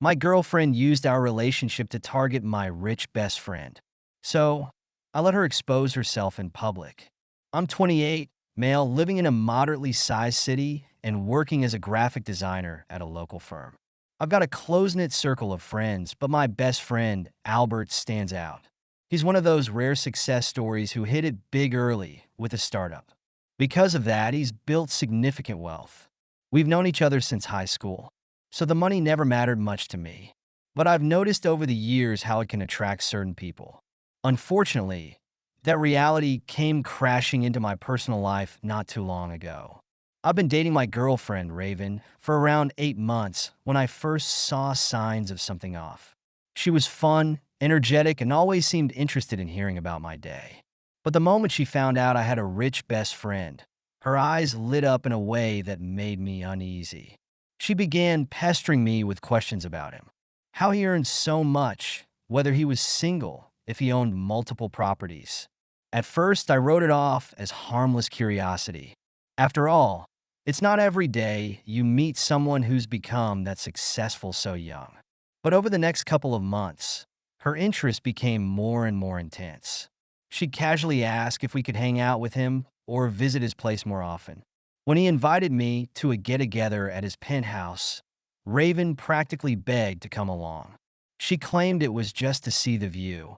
My girlfriend used our relationship to target my rich best friend. So, I let her expose herself in public. I'm 28, male, living in a moderately sized city and working as a graphic designer at a local firm. I've got a close-knit circle of friends, but my best friend, Albert, stands out. He's one of those rare success stories who hit it big early with a startup. Because of that, he's built significant wealth. We've known each other since high school, so the money never mattered much to me. But I've noticed over the years how it can attract certain people. Unfortunately, that reality came crashing into my personal life not too long ago. I've been dating my girlfriend, Raven, for around 8 months when I first saw signs of something off. She was fun, energetic, and always seemed interested in hearing about my day. But the moment she found out I had a rich best friend, her eyes lit up in a way that made me uneasy. She began pestering me with questions about him. How he earned so much, whether he was single, if he owned multiple properties. At first, I wrote it off as harmless curiosity. After all, it's not every day you meet someone who's become that successful so young. But over the next couple of months, her interest became more and more intense. She'd casually ask if we could hang out with him or visit his place more often. When he invited me to a get-together at his penthouse, Raven practically begged to come along. She claimed it was just to see the view,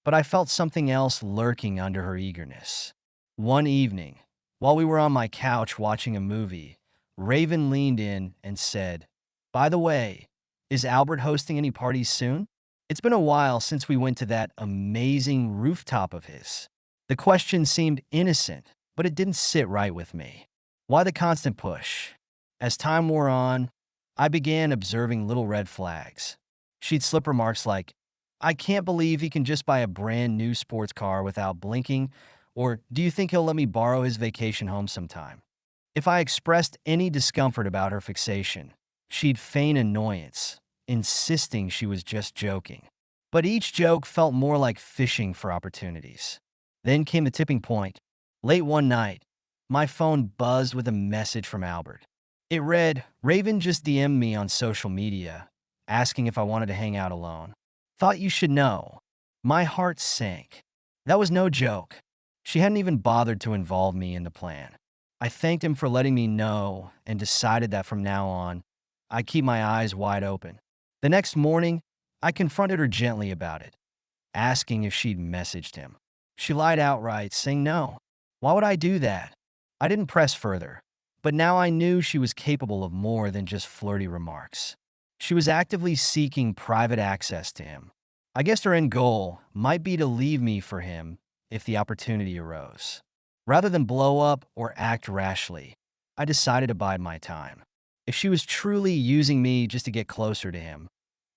but I felt something else lurking under her eagerness. One evening, while we were on my couch watching a movie, Raven leaned in and said, "By the way, is Albert hosting any parties soon? It's been a while since we went to that amazing rooftop of his." The question seemed innocent, but it didn't sit right with me. Why the constant push? As time wore on, I began observing little red flags. She'd slip remarks like, "I can't believe he can just buy a brand new sports car without blinking," or "Do you think he'll let me borrow his vacation home sometime?" If I expressed any discomfort about her fixation, she'd feign annoyance, insisting she was just joking. But each joke felt more like fishing for opportunities. Then came the tipping point. Late one night, my phone buzzed with a message from Albert. It read, "Raven just DM'd me on social media, asking if I wanted to hang out alone. Thought you should know." My heart sank. That was no joke. She hadn't even bothered to involve me in the plan. I thanked him for letting me know and decided that from now on, I'd keep my eyes wide open. The next morning, I confronted her gently about it, asking if she'd messaged him. She lied outright, saying no. Why would I do that? I didn't press further, but now I knew she was capable of more than just flirty remarks. She was actively seeking private access to him. I guess her end goal might be to leave me for him if the opportunity arose. Rather than blow up or act rashly, I decided to bide my time. If she was truly using me just to get closer to him,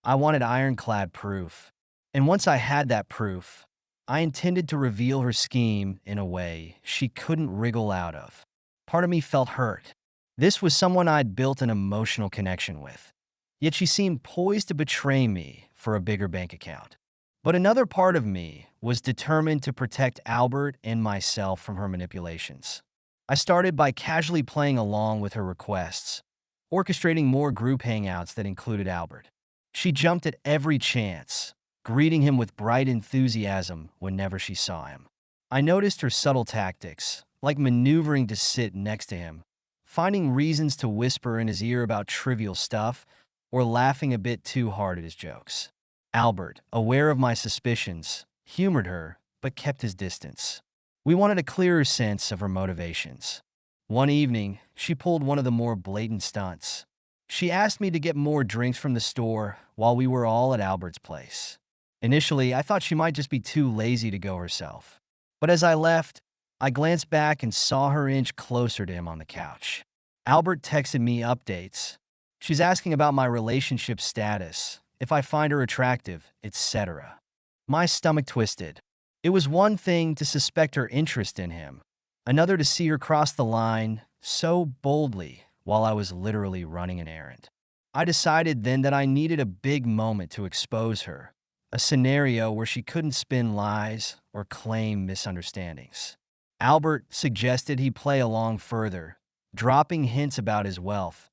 I wanted ironclad proof. And once I had that proof, I intended to reveal her scheme in a way she couldn't wriggle out of. Part of me felt hurt. This was someone I'd built an emotional connection with. Yet she seemed poised to betray me for a bigger bank account. But another part of me was determined to protect Albert and myself from her manipulations. I started by casually playing along with her requests, orchestrating more group hangouts that included Albert. She jumped at every chance, greeting him with bright enthusiasm whenever she saw him. I noticed her subtle tactics, like maneuvering to sit next to him, finding reasons to whisper in his ear about trivial stuff, or laughing a bit too hard at his jokes. Albert, aware of my suspicions, humored her, but kept his distance. We wanted a clearer sense of her motivations. One evening, she pulled one of the more blatant stunts. She asked me to get more drinks from the store while we were all at Albert's place. Initially, I thought she might just be too lazy to go herself. But as I left, I glanced back and saw her inch closer to him on the couch. Albert texted me updates. She's asking about my relationship status, if I find her attractive, etc. My stomach twisted. It was one thing to suspect her interest in him, another to see her cross the line so boldly while I was literally running an errand. I decided then that I needed a big moment to expose her, a scenario where she couldn't spin lies or claim misunderstandings. Albert suggested he play along further, dropping hints about his wealth,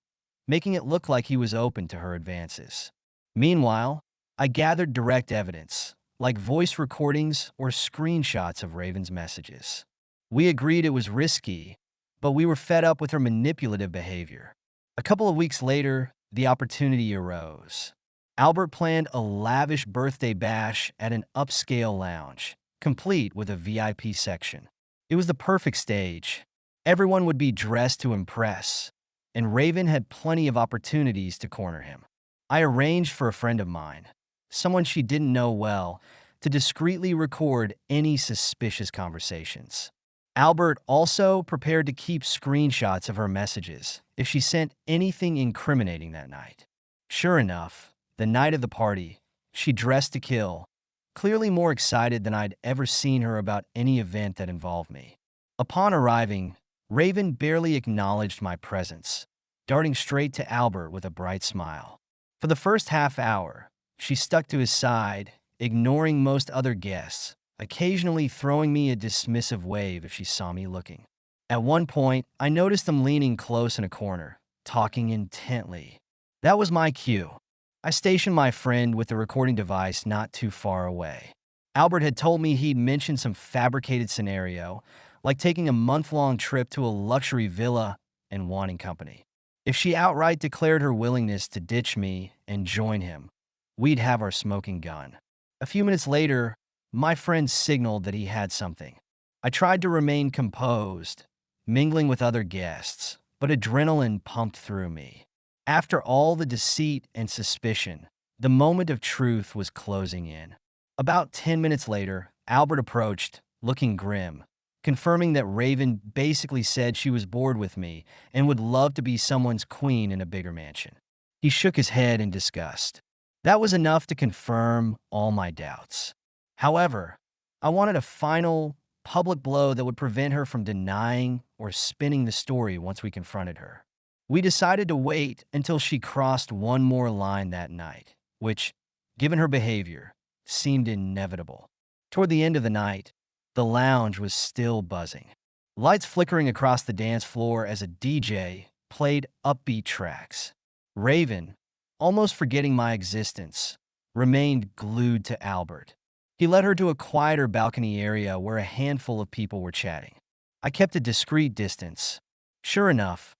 making it look like he was open to her advances. Meanwhile, I gathered direct evidence, like voice recordings or screenshots of Raven's messages. We agreed it was risky, but we were fed up with her manipulative behavior. A couple of weeks later, the opportunity arose. Albert planned a lavish birthday bash at an upscale lounge, complete with a VIP section. It was the perfect stage. Everyone would be dressed to impress, and Raven had plenty of opportunities to corner him. I arranged for a friend of mine, someone she didn't know well, to discreetly record any suspicious conversations. Albert also prepared to keep screenshots of her messages if she sent anything incriminating that night. Sure enough, the night of the party, she dressed to kill, clearly more excited than I'd ever seen her about any event that involved me. Upon arriving, Raven barely acknowledged my presence, darting straight to Albert with a bright smile. For the first half hour, she stuck to his side, ignoring most other guests, occasionally throwing me a dismissive wave if she saw me looking. At one point, I noticed them leaning close in a corner, talking intently. That was my cue. I stationed my friend with the recording device not too far away. Albert had told me he'd mentioned some fabricated scenario, like taking a month-long trip to a luxury villa and wanting company. If she outright declared her willingness to ditch me and join him, we'd have our smoking gun. A few minutes later, my friend signaled that he had something. I tried to remain composed, mingling with other guests, but adrenaline pumped through me. After all the deceit and suspicion, the moment of truth was closing in. About 10 minutes later, Albert approached, looking grim, confirming that Raven basically said she was bored with me and would love to be someone's queen in a bigger mansion. He shook his head in disgust. That was enough to confirm all my doubts. However, I wanted a final, public blow that would prevent her from denying or spinning the story once we confronted her. We decided to wait until she crossed one more line that night, which, given her behavior, seemed inevitable. Toward the end of the night, the lounge was still buzzing, lights flickering across the dance floor as a DJ played upbeat tracks. Raven, almost forgetting my existence, remained glued to Albert. He led her to a quieter balcony area where a handful of people were chatting. I kept a discreet distance. Sure enough,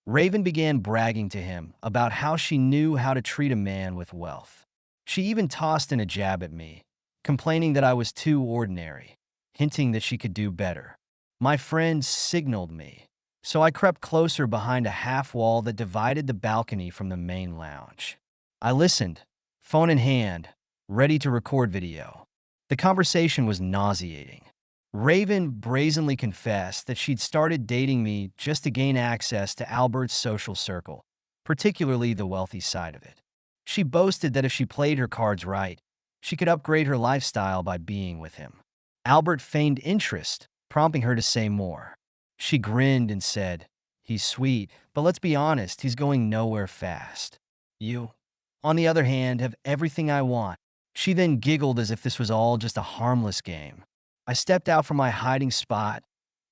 Raven began bragging to him about how she knew how to treat a man with wealth. She even tossed in a jab at me, complaining that I was too ordinary, hinting that she could do better. My friend signaled me, so I crept closer behind a half wall that divided the balcony from the main lounge. I listened, phone in hand, ready to record video. The conversation was nauseating. Raven brazenly confessed that she'd started dating me just to gain access to Albert's social circle, particularly the wealthy side of it. She boasted that if she played her cards right, she could upgrade her lifestyle by being with him. Albert feigned interest, prompting her to say more. She grinned and said, "He's sweet, but let's be honest, he's going nowhere fast. You, on the other hand, have everything I want." She then giggled as if this was all just a harmless game. I stepped out from my hiding spot,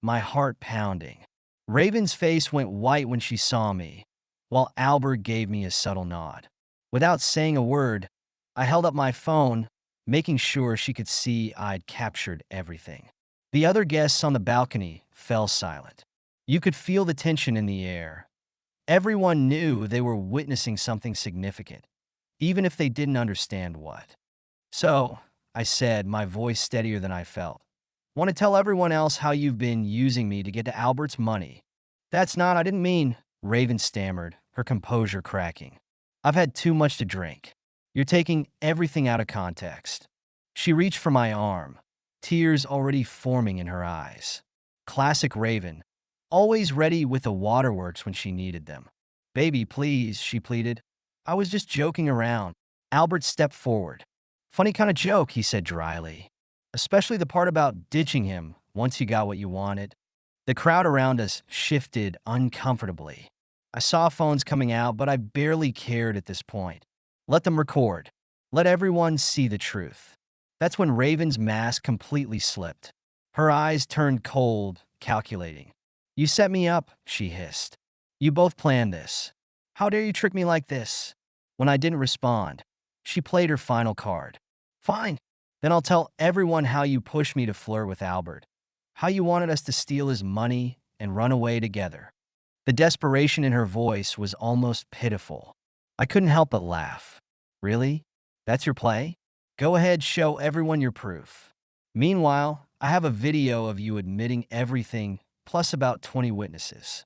my heart pounding. Raven's face went white when she saw me, while Albert gave me a subtle nod. Without saying a word, I held up my phone, making sure she could see I'd captured everything. The other guests on the balcony fell silent. You could feel the tension in the air. Everyone knew they were witnessing something significant, even if they didn't understand what. "So," I said, my voice steadier than I felt, "want to tell everyone else how you've been using me to get to Albert's money?" I didn't mean," Raven stammered, her composure cracking. "I've had too much to drink. You're taking everything out of context." She reached for my arm, tears already forming in her eyes. Classic Raven, always ready with the waterworks when she needed them. "Baby, please," she pleaded. "I was just joking around." Albert stepped forward. "Funny kind of joke," he said dryly. "Especially the part about ditching him once you got what you wanted." The crowd around us shifted uncomfortably. I saw phones coming out, but I barely cared at this point. Let them record. Let everyone see the truth. That's when Raven's mask completely slipped. Her eyes turned cold, calculating. "You set me up," she hissed. "You both planned this. How dare you trick me like this?" When I didn't respond, She played her final card. Fine. Then I'll tell everyone how you pushed me to flirt with Albert, how you wanted us to steal his money and run away together. The desperation in her voice was almost pitiful. I couldn't help but laugh. Really? That's your play? Go ahead, show everyone your proof. Meanwhile, I have a video of you admitting everything, plus about 20 witnesses.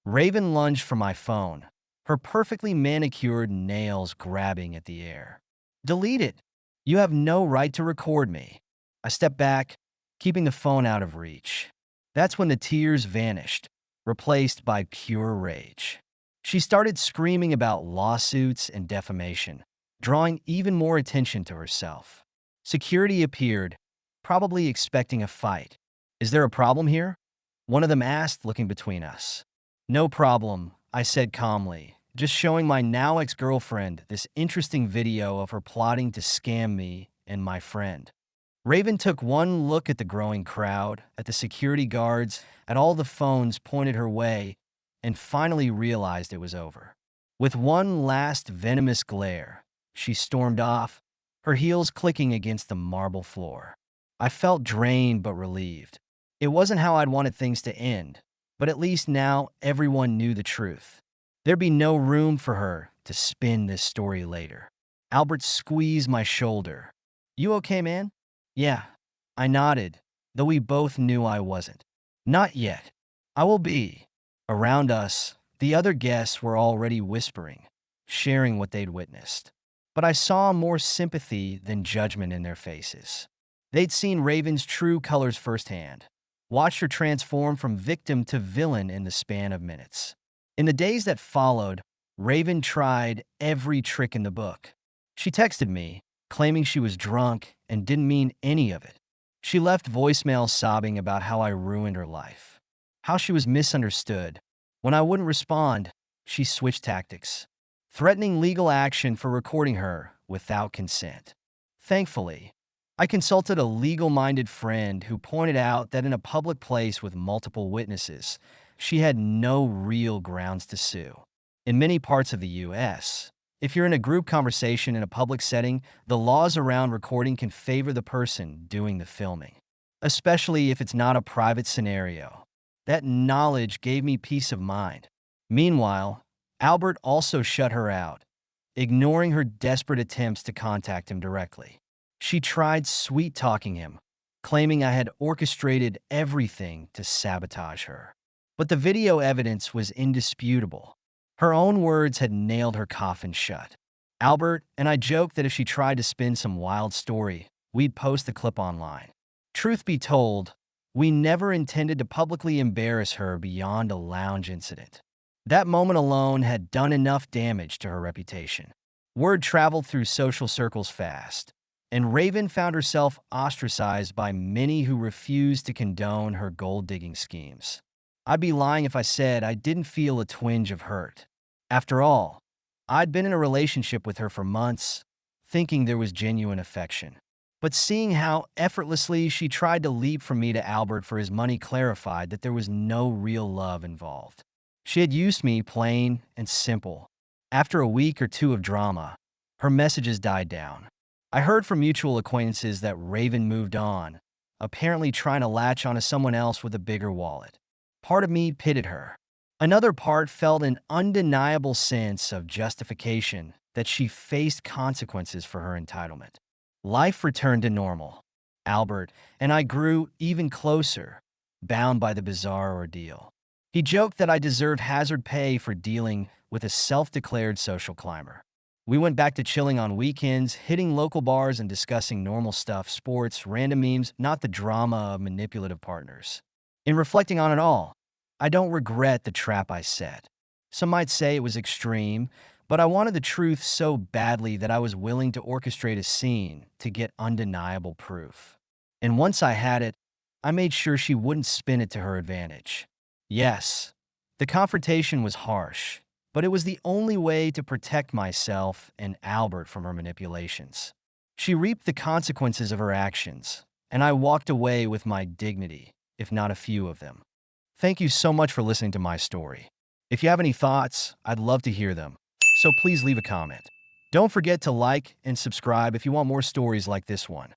Raven lunged for my phone, her perfectly manicured nails grabbing at the air. Delete it. You have no right to record me. I stepped back, keeping the phone out of reach. That's when the tears vanished, replaced by pure rage. She started screaming about lawsuits and defamation, drawing even more attention to herself. Security appeared, probably expecting a fight. Is there a problem here? One of them asked, looking between us. No problem, I said calmly, just showing my now ex-girlfriend this interesting video of her plotting to scam me and my friend. Raven took one look at the growing crowd, at the security guards, at all the phones pointed her way, and finally realized it was over. With one last venomous glare, she stormed off, her heels clicking against the marble floor. I felt drained but relieved. It wasn't how I'd wanted things to end, but at least now everyone knew the truth. There'd be no room for her to spin this story later. Albert squeezed my shoulder. You okay, man? Yeah. I nodded, though we both knew I wasn't. Not yet. I will be. Around us, the other guests were already whispering, sharing what they'd witnessed. But I saw more sympathy than judgment in their faces. They'd seen Raven's true colors firsthand, watched her transform from victim to villain in the span of minutes. In the days that followed, Raven tried every trick in the book. She texted me, claiming she was drunk and didn't mean any of it. She left voicemails sobbing about how I ruined her life, how she was misunderstood. When I wouldn't respond, she switched tactics, threatening legal action for recording her without consent. Thankfully, I consulted a legal-minded friend who pointed out that in a public place with multiple witnesses, she had no real grounds to sue. In many parts of the U.S., if you're in a group conversation in a public setting, the laws around recording can favor the person doing the filming, especially if it's not a private scenario. That knowledge gave me peace of mind. Meanwhile, Albert also shut her out, ignoring her desperate attempts to contact him directly. She tried sweet-talking him, claiming I had orchestrated everything to sabotage her. But the video evidence was indisputable. Her own words had nailed her coffin shut. Albert and I joked that if she tried to spin some wild story, we'd post the clip online. Truth be told, we never intended to publicly embarrass her beyond a lounge incident. That moment alone had done enough damage to her reputation. Word traveled through social circles fast, and Raven found herself ostracized by many who refused to condone her gold-digging schemes. I'd be lying if I said I didn't feel a twinge of hurt. After all, I'd been in a relationship with her for months, thinking there was genuine affection. But seeing how effortlessly she tried to leap from me to Albert for his money clarified that there was no real love involved. She had used me plain and simple. After a week or two of drama, her messages died down. I heard from mutual acquaintances that Raven moved on, apparently trying to latch onto someone else with a bigger wallet. Part of me pitied her. Another part felt an undeniable sense of justification that she faced consequences for her entitlement. Life returned to normal. Albert and I grew even closer, bound by the bizarre ordeal. He joked that I deserved hazard pay for dealing with a self-declared social climber. We went back to chilling on weekends, hitting local bars and discussing normal stuff, sports, random memes, not the drama of manipulative partners. In reflecting on it all, I don't regret the trap I set. Some might say it was extreme, but I wanted the truth so badly that I was willing to orchestrate a scene to get undeniable proof. And once I had it, I made sure she wouldn't spin it to her advantage. Yes, the confrontation was harsh, but it was the only way to protect myself and Albert from her manipulations. She reaped the consequences of her actions, and I walked away with my dignity, if not a few of them. Thank you so much for listening to my story. If you have any thoughts, I'd love to hear them, so please leave a comment. Don't forget to like and subscribe if you want more stories like this one.